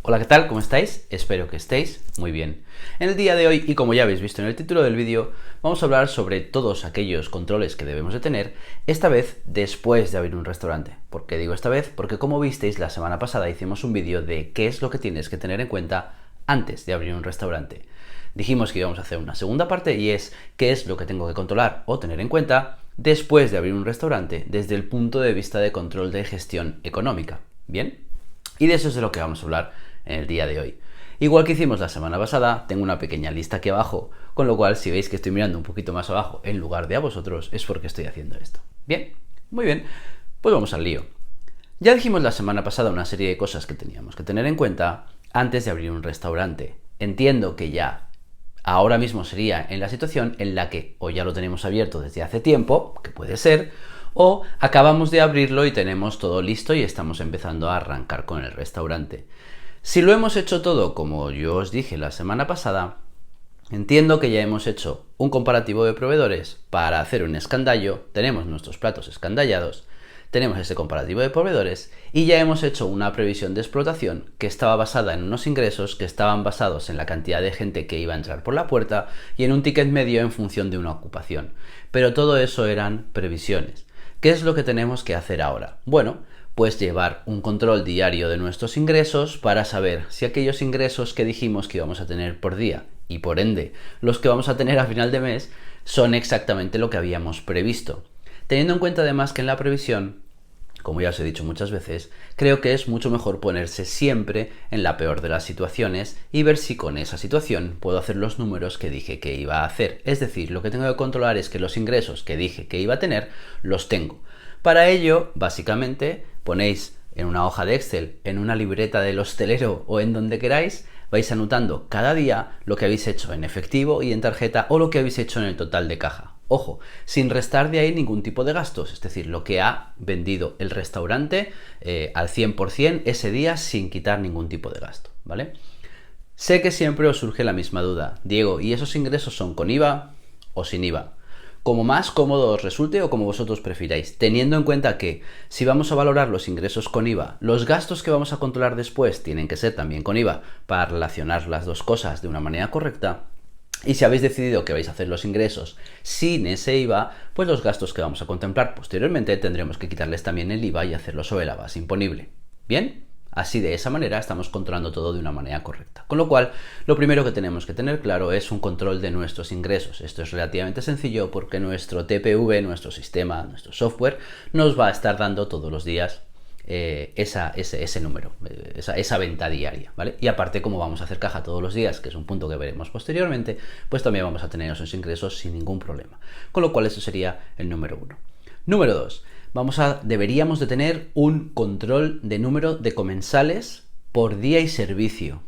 Hola, ¿qué tal? ¿Cómo estáis? Espero que estéis muy bien. En el día de hoy, y como ya habéis visto en el título del vídeo, vamos a hablar sobre todos aquellos controles que debemos de tener, esta vez después de abrir un restaurante. ¿Por qué digo esta vez? Porque como visteis, la semana pasada hicimos un vídeo de qué es lo que tienes que tener en cuenta antes de abrir un restaurante. Dijimos que íbamos a hacer una segunda parte y es qué es lo que tengo que controlar o tener en cuenta después de abrir un restaurante desde el punto de vista de control de gestión económica. ¿Bien? Y de eso es de lo que vamos a hablar en el día de hoy. Igual que hicimos la semana pasada, tengo una pequeña lista aquí abajo, con lo cual si veis que estoy mirando un poquito más abajo en lugar de a vosotros, es porque estoy haciendo esto. Bien, muy bien, pues vamos al lío. Ya dijimos la semana pasada una serie de cosas que teníamos que tener en cuenta antes de abrir un restaurante. Entiendo que ya ahora mismo sería en la situación en la que o ya lo tenemos abierto desde hace tiempo, que puede ser, o acabamos de abrirlo y tenemos todo listo y estamos empezando a arrancar con el restaurante. Si lo hemos hecho todo como yo os dije la semana pasada, entiendo que ya hemos hecho un comparativo de proveedores para hacer un escandallo, tenemos nuestros platos escandallados, tenemos ese comparativo de proveedores y ya hemos hecho una previsión de explotación que estaba basada en unos ingresos que estaban basados en la cantidad de gente que iba a entrar por la puerta y en un ticket medio en función de una ocupación. Pero todo eso eran previsiones. ¿Qué es lo que tenemos que hacer ahora? Bueno, pues llevar un control diario de nuestros ingresos para saber si aquellos ingresos que dijimos que íbamos a tener por día y por ende los que vamos a tener a final de mes son exactamente lo que habíamos previsto. Teniendo en cuenta además que en la previsión, como ya os he dicho muchas veces, creo que es mucho mejor ponerse siempre en la peor de las situaciones y ver si con esa situación puedo hacer los números que dije que iba a hacer. Es decir, lo que tengo que controlar es que los ingresos que dije que iba a tener, los tengo. Para ello, básicamente, ponéis en una hoja de Excel, en una libreta del hostelero o en donde queráis, vais anotando cada día lo que habéis hecho en efectivo y en tarjeta o lo que habéis hecho en el total de caja. Ojo, sin restar de ahí ningún tipo de gastos, es decir, lo que ha vendido el restaurante al 100% ese día sin quitar ningún tipo de gasto, ¿vale? Sé que siempre os surge la misma duda, Diego, ¿y esos ingresos son con IVA o sin IVA? Como más cómodo os resulte o como vosotros prefiráis, teniendo en cuenta que si vamos a valorar los ingresos con IVA, los gastos que vamos a controlar después tienen que ser también con IVA para relacionar las dos cosas de una manera correcta. Y si habéis decidido que vais a hacer los ingresos sin ese IVA, pues los gastos que vamos a contemplar posteriormente tendremos que quitarles también el IVA y hacerlo sobre la base imponible. ¿Bien? Así de esa manera estamos controlando todo de una manera correcta. Con lo cual, lo primero que tenemos que tener claro es un control de nuestros ingresos. Esto es relativamente sencillo porque nuestro TPV, nuestro sistema, nuestro software, nos va a estar dando todos los días ese número, esa venta diaria, ¿vale? Y aparte, como vamos a hacer caja todos los días, que es un punto que veremos posteriormente, pues también vamos a tener esos ingresos sin ningún problema. Con lo cual, eso sería el número 1. Número 2. Deberíamos de tener un control de número de comensales por día y servicio.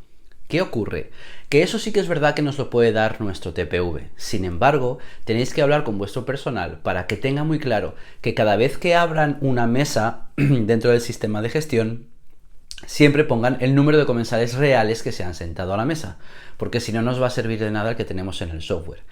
¿Qué ocurre? Que eso sí que es verdad que nos lo puede dar nuestro TPV. Sin embargo, tenéis que hablar con vuestro personal para que tenga muy claro que cada vez que abran una mesa dentro del sistema de gestión, siempre pongan el número de comensales reales que se han sentado a la mesa, porque si no nos va a servir de nada el que tenemos en el software.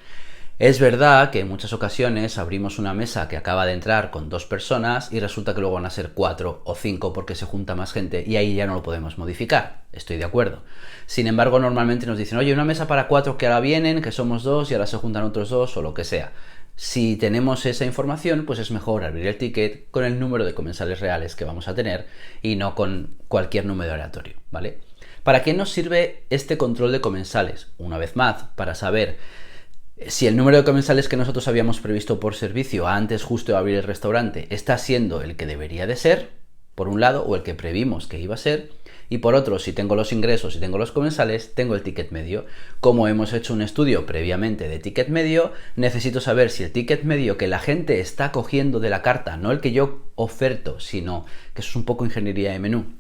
Es verdad que en muchas ocasiones abrimos una mesa que acaba de entrar con 2 personas y resulta que luego van a ser 4 o 5 porque se junta más gente y ahí ya no lo podemos modificar. Estoy de acuerdo. Sin embargo, normalmente nos dicen, oye, una mesa para 4 que ahora vienen, que somos 2 y ahora se juntan otros 2 o lo que sea. Si tenemos esa información, pues es mejor abrir el ticket con el número de comensales reales que vamos a tener y no con cualquier número aleatorio, ¿vale? ¿Para qué nos sirve este control de comensales? Una vez más, para saber si el número de comensales que nosotros habíamos previsto por servicio antes justo de abrir el restaurante está siendo el que debería de ser, por un lado, o el que previmos que iba a ser, y por otro, si tengo los ingresos y tengo los comensales, tengo el ticket medio. Como hemos hecho un estudio previamente de ticket medio, necesito saber si el ticket medio que la gente está cogiendo de la carta, no el que yo oferto, sino que eso es un poco ingeniería de menú,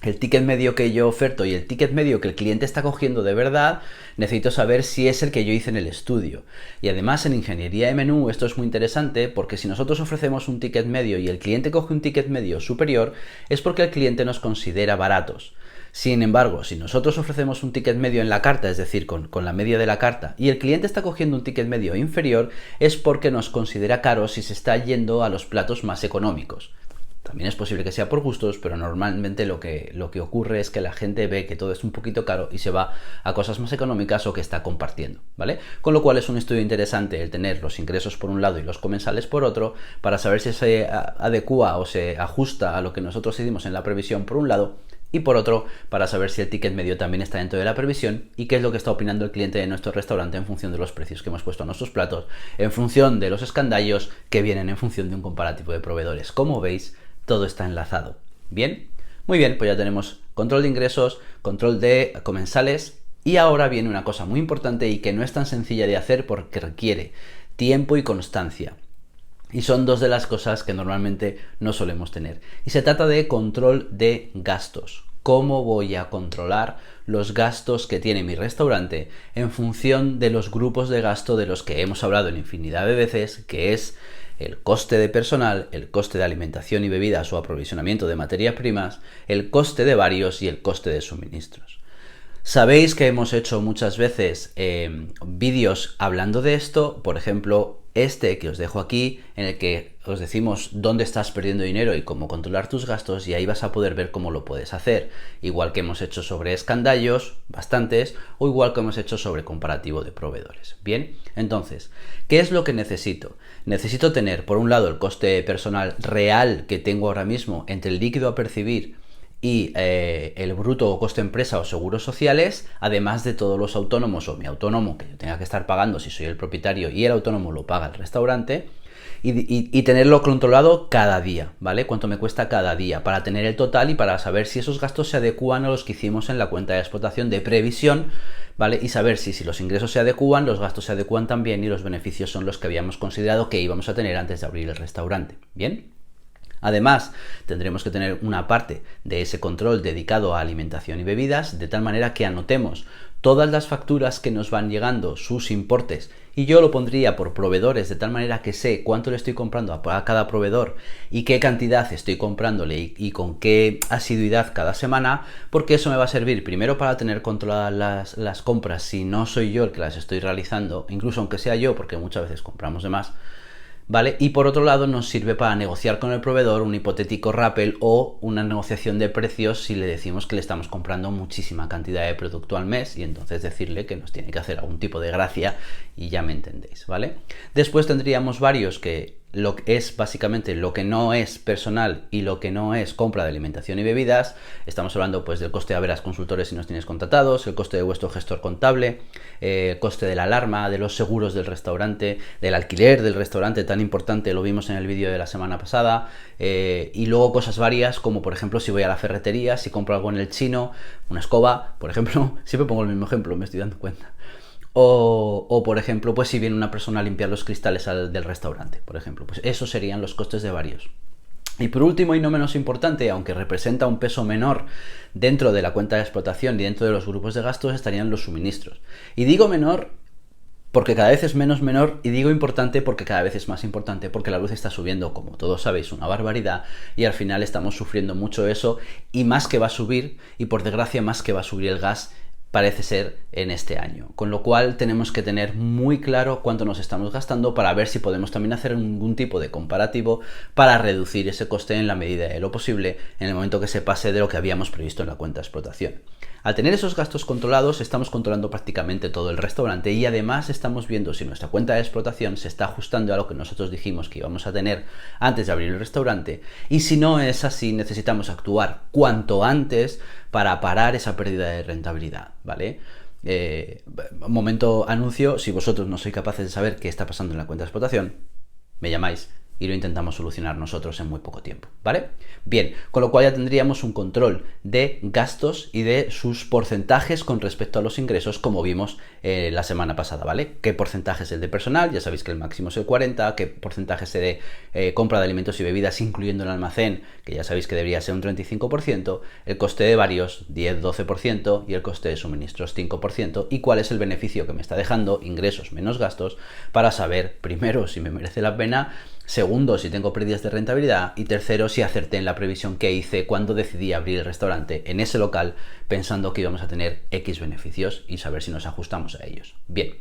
el ticket medio que yo oferto y el ticket medio que el cliente está cogiendo de verdad, necesito saber si es el que yo hice en el estudio. Y además en ingeniería de menú esto es muy interesante porque si nosotros ofrecemos un ticket medio y el cliente coge un ticket medio superior, es porque el cliente nos considera baratos. Sin embargo, si nosotros ofrecemos un ticket medio en la carta, es decir, con la media de la carta, y el cliente está cogiendo un ticket medio inferior, es porque nos considera caros y se está yendo a los platos más económicos. También es posible que sea por gustos, pero normalmente lo que ocurre es que la gente ve que todo es un poquito caro y se va a cosas más económicas o que está compartiendo, ¿vale? Con lo cual es un estudio interesante el tener los ingresos por un lado y los comensales por otro, para saber si se adecua o se ajusta a lo que nosotros hicimos en la previsión por un lado, y por otro, para saber si el ticket medio también está dentro de la previsión y qué es lo que está opinando el cliente de nuestro restaurante en función de los precios que hemos puesto a nuestros platos, en función de los escandallos que vienen en función de un comparativo de proveedores. Como veis, todo está enlazado. ¿Bien? Muy bien, pues ya tenemos control de ingresos, control de comensales, y ahora viene una cosa muy importante y que no es tan sencilla de hacer porque requiere tiempo y constancia. Y son dos de las cosas que normalmente no solemos tener. Y se trata de control de gastos. ¿Cómo voy a controlar los gastos que tiene mi restaurante en función de los grupos de gasto de los que hemos hablado en infinidad de veces, que es el coste de personal, el coste de alimentación y bebidas o aprovisionamiento de materias primas, el coste de varios y el coste de suministros? Sabéis que hemos hecho muchas veces vídeos hablando de esto, por ejemplo, este que os dejo aquí, en el que os decimos dónde estás perdiendo dinero y cómo controlar tus gastos, y ahí vas a poder ver cómo lo puedes hacer, igual que hemos hecho sobre escandallos, bastantes, o igual que hemos hecho sobre comparativo de proveedores. Bien, entonces, ¿qué es lo que necesito? Necesito tener, por un lado, el coste personal real que tengo ahora mismo entre el líquido a percibir y el bruto o coste empresa o seguros sociales, además de todos los autónomos o mi autónomo que yo tenga que estar pagando si soy el propietario y el autónomo lo paga el restaurante, y tenerlo controlado cada día, ¿vale? Cuánto me cuesta cada día para tener el total y para saber si esos gastos se adecúan a los que hicimos en la cuenta de explotación de previsión, ¿vale? Y saber si los ingresos se adecúan, los gastos se adecúan también y los beneficios son los que habíamos considerado que íbamos a tener antes de abrir el restaurante. ¿Bien? Además, tendremos que tener una parte de ese control dedicado a alimentación y bebidas, de tal manera que anotemos todas las facturas que nos van llegando, sus importes, y yo lo pondría por proveedores, de tal manera que sé cuánto le estoy comprando a cada proveedor y qué cantidad estoy comprándole y con qué asiduidad cada semana, porque eso me va a servir primero para tener controladas las compras si no soy yo el que las estoy realizando, incluso aunque sea yo, porque muchas veces compramos de más, ¿vale? Y por otro lado nos sirve para negociar con el proveedor un hipotético rappel o una negociación de precios si le decimos que le estamos comprando muchísima cantidad de producto al mes, y entonces decirle que nos tiene que hacer algún tipo de gracia, y ya me entendéis, ¿vale? Después tendríamos varios que lo que es básicamente lo que no es personal y lo que no es compra de alimentación y bebidas. Estamos hablando pues del coste de Averas Consultores si nos tienes contratados, el coste de vuestro gestor contable, el coste de la alarma, de los seguros del restaurante, del alquiler del restaurante, tan importante, lo vimos en el vídeo de la semana pasada, y luego cosas varias como por ejemplo si voy a la ferretería, si compro algo en el chino, una escoba, por ejemplo, siempre pongo el mismo ejemplo, me estoy dando cuenta. O por ejemplo, pues si viene una persona a limpiar los cristales del restaurante, por ejemplo, pues esos serían los costes de varios. Y por último y no menos importante, aunque representa un peso menor dentro de la cuenta de explotación y dentro de los grupos de gastos, estarían los suministros. Y digo menor porque cada vez es menos menor, y digo importante porque cada vez es más importante, porque la luz está subiendo, como todos sabéis, una barbaridad, y al final estamos sufriendo mucho eso, y más que va a subir, y por desgracia más que va a subir el gas, parece ser en este año, con lo cual tenemos que tener muy claro cuánto nos estamos gastando para ver si podemos también hacer algún tipo de comparativo para reducir ese coste en la medida de lo posible en el momento que se pase de lo que habíamos previsto en la cuenta de explotación. Al tener esos gastos controlados, estamos controlando prácticamente todo el restaurante, y además estamos viendo si nuestra cuenta de explotación se está ajustando a lo que nosotros dijimos que íbamos a tener antes de abrir el restaurante, y si no es así, necesitamos actuar cuanto antes para parar esa pérdida de rentabilidad, ¿vale? Momento anuncio: si vosotros no sois capaces de saber qué está pasando en la cuenta de explotación, me llamáis y lo intentamos solucionar nosotros en muy poco tiempo, ¿vale? Bien, con lo cual ya tendríamos un control de gastos y de sus porcentajes con respecto a los ingresos, como vimos la semana pasada, ¿vale? ¿Qué porcentaje es el de personal? Ya sabéis que el máximo es el 40%, qué porcentaje es de compra de alimentos y bebidas, incluyendo el almacén, que ya sabéis que debería ser un 35%, el coste de varios, 10-12%, y el coste de suministros, 5%, y cuál es el beneficio que me está dejando, ingresos menos gastos, para saber, primero, si me merece la pena, segundo, si tengo pérdidas de rentabilidad, y tercero, si acerté en la previsión que hice cuando decidí abrir el restaurante en ese local pensando que íbamos a tener X beneficios, y saber si nos ajustamos a ellos. Bien,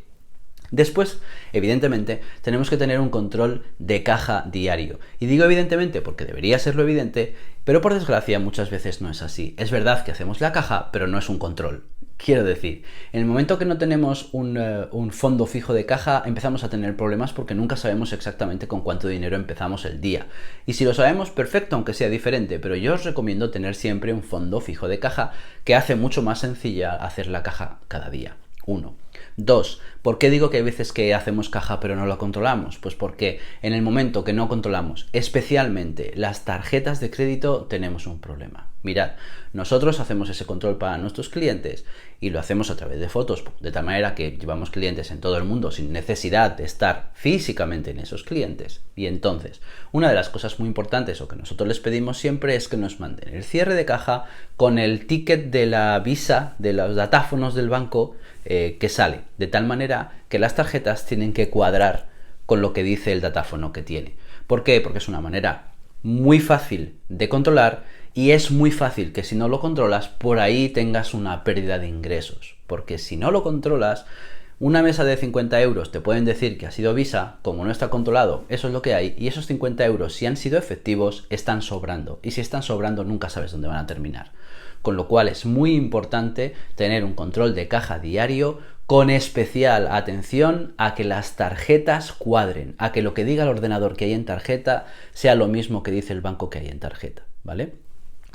Después, evidentemente, tenemos que tener un control de caja diario. Y digo evidentemente porque debería serlo evidente, pero por desgracia muchas veces no es así. Es verdad que hacemos la caja, pero no es un control. Quiero decir, en el momento que no tenemos un fondo fijo de caja, empezamos a tener problemas porque nunca sabemos exactamente con cuánto dinero empezamos el día. Y si lo sabemos, perfecto, aunque sea diferente, pero yo os recomiendo tener siempre un fondo fijo de caja que hace mucho más sencilla hacer la caja cada día. 1. 2. ¿Por qué digo que hay veces que hacemos caja pero no lo controlamos? Pues porque en el momento que no controlamos, especialmente las tarjetas de crédito, tenemos un problema. Mirad, nosotros hacemos ese control para nuestros clientes y lo hacemos a través de fotos, de tal manera que llevamos clientes en todo el mundo sin necesidad de estar físicamente en esos clientes. Y entonces, una de las cosas muy importantes o que nosotros les pedimos siempre es que nos manden el cierre de caja con el ticket de la Visa, de los datáfonos del banco que sale, de tal manera que las tarjetas tienen que cuadrar con lo que dice el datáfono que tiene. ¿Por qué? Porque es una manera muy fácil de controlar y es muy fácil que si no lo controlas, por ahí tengas una pérdida de ingresos. Porque si no lo controlas, una mesa de 50 euros te pueden decir que ha sido Visa, como no está controlado, eso es lo que hay, y esos 50 euros, si han sido efectivos, están sobrando. Y si están sobrando, nunca sabes dónde van a terminar. Con lo cual es muy importante tener un control de caja diario con especial atención a que las tarjetas cuadren, a que lo que diga el ordenador que hay en tarjeta sea lo mismo que dice el banco que hay en tarjeta, ¿vale?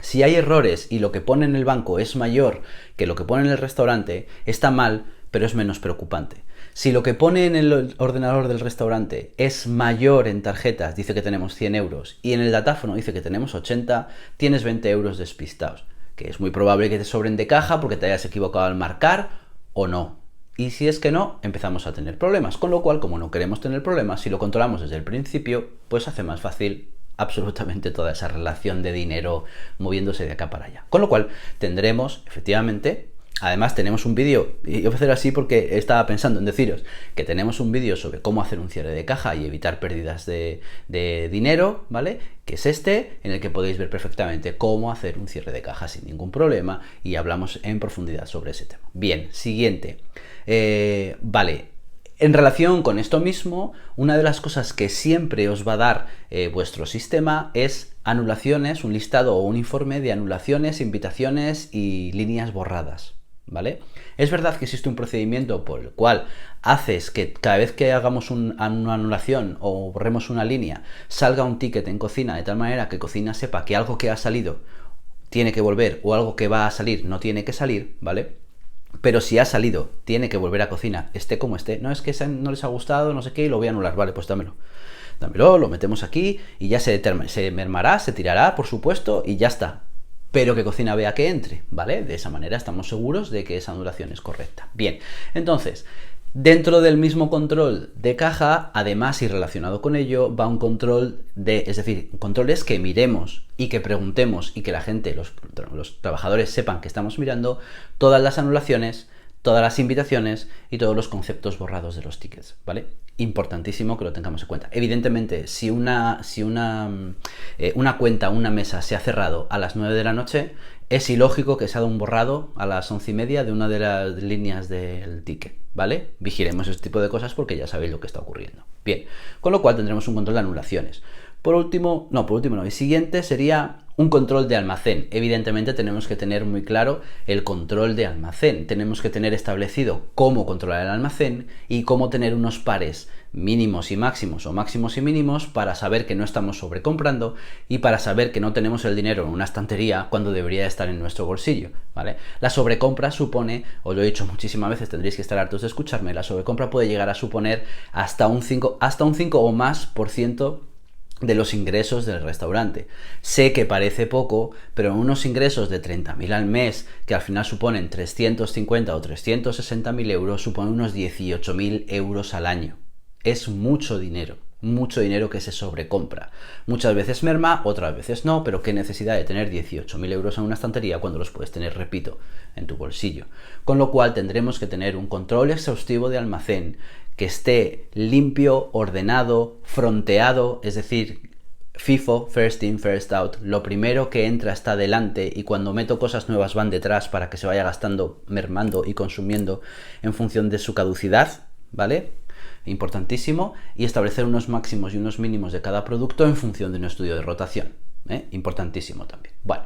Si hay errores y lo que pone en el banco es mayor que lo que pone en el restaurante, está mal, pero es menos preocupante. Si lo que pone en el ordenador del restaurante es mayor en tarjetas, dice que tenemos 100 euros, y en el datáfono dice que tenemos 80, tienes 20 euros despistados. Que es muy probable que te sobren de caja porque te hayas equivocado al marcar o no. Y si es que no, empezamos a tener problemas. Con lo cual, como no queremos tener problemas, si lo controlamos desde el principio, pues hace más fácil absolutamente toda esa relación de dinero moviéndose de acá para allá. Con lo cual, tendremos, efectivamente, además tenemos un vídeo, y voy a hacer así porque estaba pensando en deciros que tenemos un vídeo sobre cómo hacer un cierre de caja y evitar pérdidas de dinero, ¿vale? Que es este, en el que podéis ver perfectamente cómo hacer un cierre de caja sin ningún problema y hablamos en profundidad sobre ese tema. Bien, siguiente. Vale. En relación con esto mismo, una de las cosas que siempre os va a dar vuestro sistema es anulaciones, un listado o un informe de anulaciones, invitaciones y líneas borradas, ¿vale? Es verdad que existe un procedimiento por el cual haces que cada vez que hagamos una anulación o borremos una línea, salga un ticket en cocina de tal manera que cocina sepa que algo que ha salido tiene que volver o algo que va a salir no tiene que salir, ¿vale? Pero si ha salido, tiene que volver a cocina, esté como esté. No es que no les ha gustado, no sé qué, y lo voy a anular. Vale, pues dámelo. Dámelo, lo metemos aquí y ya se mermará, se tirará, por supuesto, y ya está. Pero que cocina vea que entre, ¿vale? De esa manera estamos seguros de que esa anulación es correcta. Bien, entonces, dentro del mismo control de caja, además y relacionado con ello, va un control es decir, controles que miremos y que preguntemos y que la gente, los trabajadores sepan que estamos mirando todas las anulaciones, todas las invitaciones y todos los conceptos borrados de los tickets, ¿vale? Importantísimo que lo tengamos en cuenta. Evidentemente, si una cuenta, una mesa se ha cerrado a las 9 de la noche, es ilógico que se haga un borrado a las 11:30 de una de las líneas del ticket, ¿vale? Vigilemos este tipo de cosas porque ya sabéis lo que está ocurriendo. Bien, con lo cual tendremos un control de anulaciones. Por último, el siguiente sería un control de almacén. Evidentemente tenemos que tener muy claro el control de almacén. Tenemos que tener establecido cómo controlar el almacén y cómo tener unos pares mínimos y máximos o máximos y mínimos para saber que no estamos sobrecomprando y para saber que no tenemos el dinero en una estantería cuando debería estar en nuestro bolsillo, ¿vale? La sobrecompra supone, os lo he dicho muchísimas veces, tendréis que estar hartos de escucharme, la sobrecompra puede llegar a suponer hasta un 5 o más por ciento de los ingresos del restaurante. Sé que parece poco, pero unos ingresos de 30.000 al mes, que al final suponen 350 o 360.000 euros, suponen unos 18.000 euros al año. Es mucho dinero que se sobrecompra. Muchas veces merma, otras veces no, pero qué necesidad de tener 18.000 euros en una estantería cuando los puedes tener, repito, en tu bolsillo. Con lo cual tendremos que tener un control exhaustivo de almacén que esté limpio, ordenado, fronteado, es decir, FIFO, first in, first out. Lo primero que entra está delante y cuando meto cosas nuevas van detrás para que se vaya gastando, mermando y consumiendo en función de su caducidad, ¿vale? importantísimo, y establecer unos máximos y unos mínimos de cada producto en función de un estudio de rotación, importantísimo también. Bueno,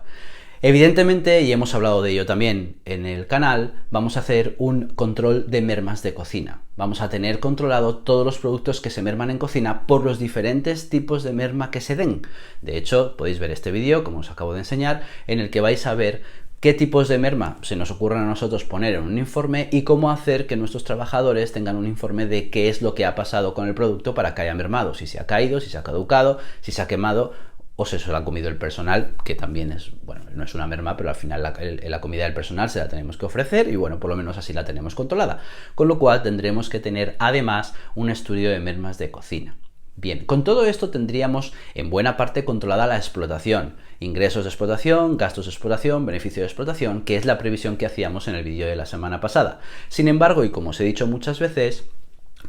evidentemente, y hemos hablado de ello también en el canal, vamos a hacer un control de mermas de cocina. Vamos a tener controlado todos los productos que se merman en cocina por los diferentes tipos de merma que se den. De hecho, podéis ver este vídeo, como os acabo de enseñar, en el que vais a ver qué tipos de merma se nos ocurren a nosotros poner en un informe y cómo hacer que nuestros trabajadores tengan un informe de qué es lo que ha pasado con el producto para que haya mermado, si se ha caído, si se ha caducado, si se ha quemado o se lo ha comido el personal, que también es, bueno, no es una merma, pero al final la comida del personal se la tenemos que ofrecer y bueno, por lo menos así la tenemos controlada. Con lo cual tendremos que tener además un estudio de mermas de cocina. Bien, con todo esto tendríamos en buena parte controlada la explotación, ingresos de explotación, gastos de explotación, beneficio de explotación, que es la previsión que hacíamos en el vídeo de la semana pasada. Sin embargo, y como os he dicho muchas veces,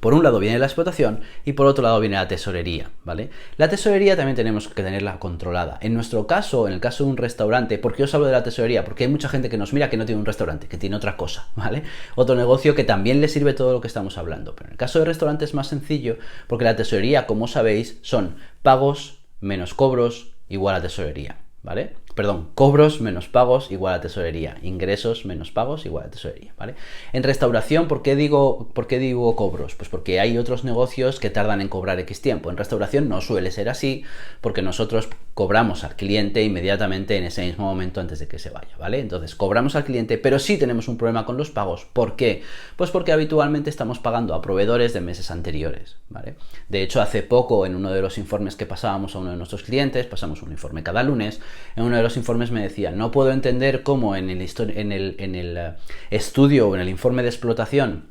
por un lado viene la explotación y por otro lado viene la tesorería, ¿vale? La tesorería también tenemos que tenerla controlada. En nuestro caso, en el caso de un restaurante, ¿por qué os hablo de la tesorería? Porque hay mucha gente que nos mira que no tiene un restaurante, que tiene otra cosa, ¿vale? Otro negocio que también le sirve todo lo que estamos hablando. Pero en el caso de restaurante es más sencillo porque la tesorería, como sabéis, son pagos menos cobros igual a tesorería, ¿vale? Perdón, cobros menos pagos igual a tesorería, ingresos menos pagos igual a tesorería, ¿vale? En restauración, ¿por qué digo cobros? Pues porque hay otros negocios que tardan en cobrar X tiempo. En restauración no suele ser así, porque nosotros cobramos al cliente inmediatamente en ese mismo momento antes de que se vaya, ¿vale? Entonces cobramos al cliente, pero sí tenemos un problema con los pagos. ¿Por qué? Pues porque habitualmente estamos pagando a proveedores de meses anteriores, ¿vale? De hecho, hace poco, en uno de los informes que pasábamos a uno de nuestros clientes, pasamos un informe cada lunes, en uno de los informes me decían, no puedo entender cómo en el estudio o en el informe de explotación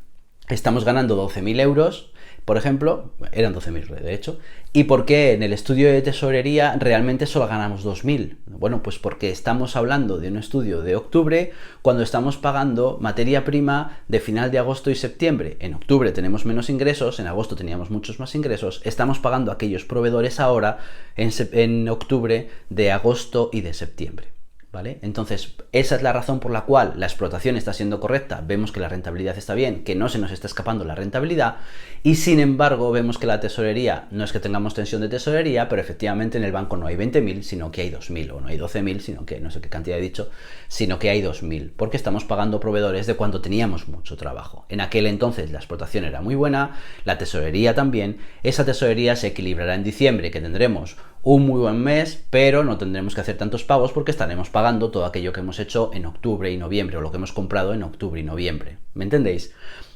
estamos ganando 12.000 euros, por ejemplo, eran 12.000 de hecho, y por qué en el estudio de tesorería realmente solo ganamos 2.000. Bueno, pues porque estamos hablando de un estudio de octubre cuando estamos pagando materia prima de final de agosto y septiembre. En octubre tenemos menos ingresos, en agosto teníamos muchos más ingresos, estamos pagando a aquellos proveedores ahora en octubre de agosto y de septiembre. ¿Vale? Entonces, esa es la razón por la cual la explotación está siendo correcta, vemos que la rentabilidad está bien, que no se nos está escapando la rentabilidad, y sin embargo vemos que la tesorería, no es que tengamos tensión de tesorería, pero efectivamente en el banco no hay 20.000, sino que hay 2.000, o no hay 12.000, sino que no sé qué cantidad he dicho, sino que hay 2.000, porque estamos pagando proveedores de cuando teníamos mucho trabajo. En aquel entonces la explotación era muy buena, la tesorería también, esa tesorería se equilibrará en diciembre, que tendremos un muy buen mes, pero no tendremos que hacer tantos pagos porque estaremos pagando todo aquello que hemos hecho en octubre y noviembre, o lo que hemos comprado en octubre y noviembre. ¿Me entendéis?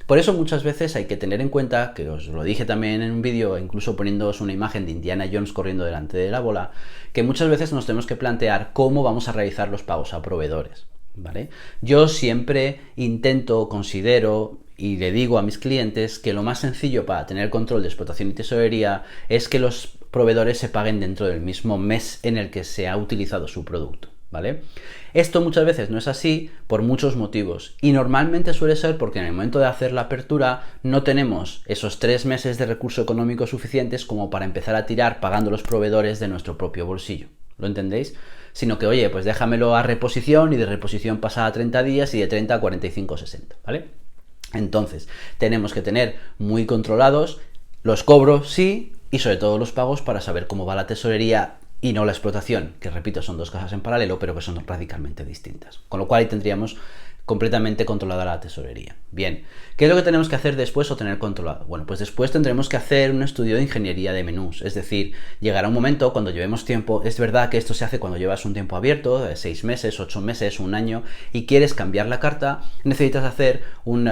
Por eso muchas veces hay que tener en cuenta, que os lo dije también en un vídeo, incluso poniéndoos una imagen de Indiana Jones corriendo delante de la bola, que muchas veces nos tenemos que plantear cómo vamos a realizar los pagos a proveedores, ¿vale? Yo siempre considero y le digo a mis clientes que lo más sencillo para tener control de explotación y tesorería es que los proveedores se paguen dentro del mismo mes en el que se ha utilizado su producto, ¿vale? Esto muchas veces no es así por muchos motivos y normalmente suele ser porque en el momento de hacer la apertura no tenemos esos 3 meses de recurso económico suficientes como para empezar a tirar pagando los proveedores de nuestro propio bolsillo. ¿Lo entendéis? Sino que, oye, pues déjamelo a reposición y de reposición pasa a 30 días y de 30 a 45 o 60, ¿vale? Entonces, tenemos que tener muy controlados los cobros, sí, y sobre todo los pagos para saber cómo va la tesorería y no la explotación, que repito, son dos cosas en paralelo, pero que son radicalmente distintas. Con lo cual ahí tendríamos completamente controlada la tesorería. Bien, ¿qué es lo que tenemos que hacer después o tener controlado? Bueno, pues después tendremos que hacer un estudio de ingeniería de menús, es decir, llegará un momento cuando llevemos tiempo, es verdad que esto se hace cuando llevas un tiempo abierto, 6 meses, 8 meses, un año, y quieres cambiar la carta, necesitas hacer un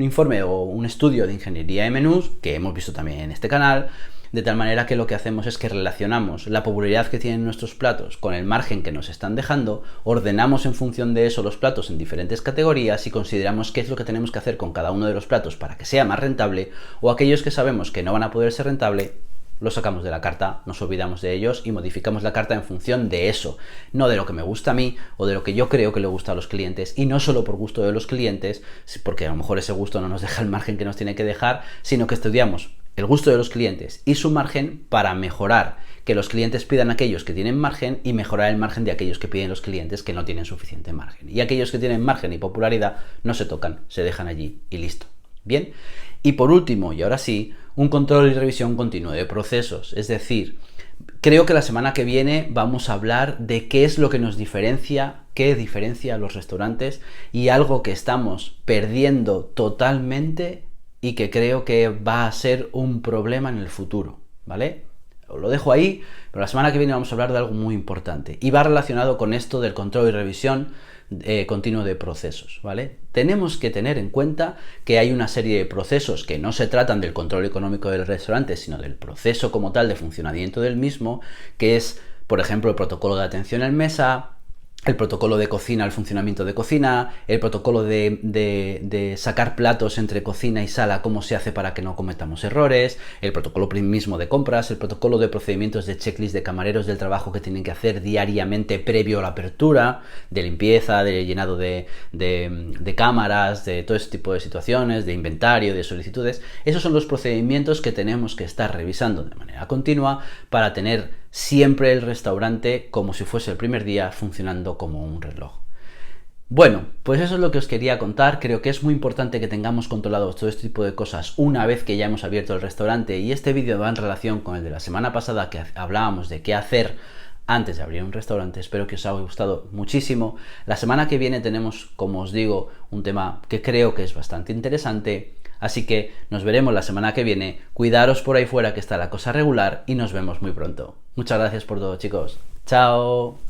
informe o un estudio de ingeniería de menús, que hemos visto también en este canal, de tal manera que lo que hacemos es que relacionamos la popularidad que tienen nuestros platos con el margen que nos están dejando, ordenamos en función de eso los platos en diferentes categorías y consideramos qué es lo que tenemos que hacer con cada uno de los platos para que sea más rentable, o aquellos que sabemos que no van a poder ser rentable, los sacamos de la carta, nos olvidamos de ellos y modificamos la carta en función de eso, no de lo que me gusta a mí o de lo que yo creo que le gusta a los clientes, y no solo por gusto de los clientes, porque a lo mejor ese gusto no nos deja el margen que nos tiene que dejar, sino que estudiamos el gusto de los clientes y su margen para mejorar, que los clientes pidan aquellos que tienen margen y mejorar el margen de aquellos que piden los clientes que no tienen suficiente margen. Y aquellos que tienen margen y popularidad no se tocan, se dejan allí y listo. Bien, y por último, y ahora sí, un control y revisión continuo de procesos. Es decir, creo que la semana que viene vamos a hablar de qué es lo que nos diferencia, qué diferencia a los restaurantes y algo que estamos perdiendo totalmente y que creo que va a ser un problema en el futuro, ¿vale? Os lo dejo ahí, pero la semana que viene vamos a hablar de algo muy importante y va relacionado con esto del control y revisión continuo de procesos, ¿vale? Tenemos que tener en cuenta que hay una serie de procesos que no se tratan del control económico del restaurante, sino del proceso como tal de funcionamiento del mismo, que es, por ejemplo, el protocolo de atención en mesa, el protocolo de cocina, el funcionamiento de cocina, el protocolo de sacar platos entre cocina y sala, cómo se hace para que no cometamos errores, el protocolo mismo de compras, el protocolo de procedimientos de checklist de camareros del trabajo que tienen que hacer diariamente previo a la apertura, de limpieza, de llenado de cámaras, de todo ese tipo de situaciones, de inventario, de solicitudes. Esos son los procedimientos que tenemos que estar revisando de manera continua para tener siempre el restaurante como si fuese el primer día funcionando como un reloj. Bueno, pues eso es lo que os quería contar. Creo que es muy importante que tengamos controlado todo este tipo de cosas una vez que ya hemos abierto el restaurante, y este vídeo va en relación con el de la semana pasada que hablábamos de qué hacer antes de abrir un restaurante. Espero que os haya gustado muchísimo. La semana que viene tenemos, como os digo, un tema que creo que es bastante interesante. Así que nos veremos la semana que viene. Cuidaros por ahí fuera que está la cosa regular y nos vemos muy pronto. Muchas gracias por todo, chicos. Chao.